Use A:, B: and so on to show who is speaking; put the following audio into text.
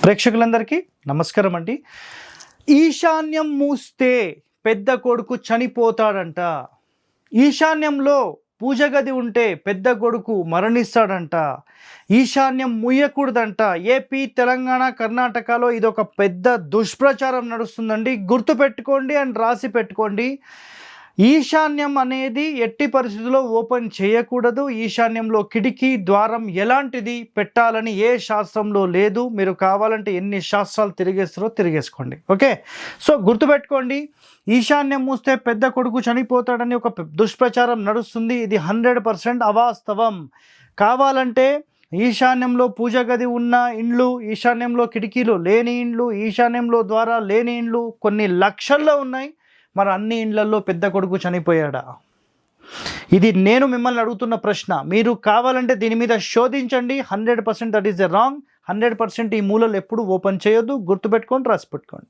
A: ప్రేక్షకులందరికీ నమస్కారం అండి. ఈశాన్యం మూస్తే పెద్ద కొడుకు చనిపోతాడంట. ఈశాన్యంలో పూజ గది ఉంటే పెద్ద కొడుకు మరణిస్తాడంట. ఈశాన్యం ముయ్యకూడదంట. ఏపీ, తెలంగాణ, కర్ణాటకలో ఇదొక పెద్ద దుష్ప్రచారం నడుస్తుందండి. గుర్తుపెట్టుకోండి అండ్ రాసి పెట్టుకోండి. ఈశాన్యం అనేది ఎట్టి పరిస్థితుల్లో ఓపెన్ చేయకూడదు. ఈశాన్యంలో కిటికీ, ద్వారం ఎలాంటిది పెట్టాలని ఏ శాస్త్రంలో లేదు. మీరు కావాలంటే ఎన్ని శాస్త్రాలు తిరిగేస్తారో తిరిగేసుకోండి. ఓకే, సో గుర్తుపెట్టుకోండి. ఈశాన్యం మూస్తే పెద్ద కొడుకు చనిపోతాడని ఒక దుష్ప్రచారం నడుస్తుంది. ఇది 100% అవాస్తవం. కావాలంటే ఈశాన్యంలో పూజ గది ఉన్న ఇండ్లు, ఈశాన్యంలో కిటికీలు లేని ఇండ్లు, ఈశాన్యంలో ద్వారా లేని ఇండ్లు కొన్ని లక్షల్లో ఉన్నాయి. మరి అన్ని ఇండ్లలో పెద్ద కొడుకు చనిపోయాడా? ఇది నేను మిమ్మల్ని అడుగుతున్న ప్రశ్న. మీరు కావాలంటే దీని మీద శోధించండి. 100% దట్ ఈస్ ద రాంగ్. 100% ఈ మూలలు ఎప్పుడు ఓపెన్ చేయొద్దు. గుర్తుపెట్టుకోండి, రాసి పెట్టుకోండి.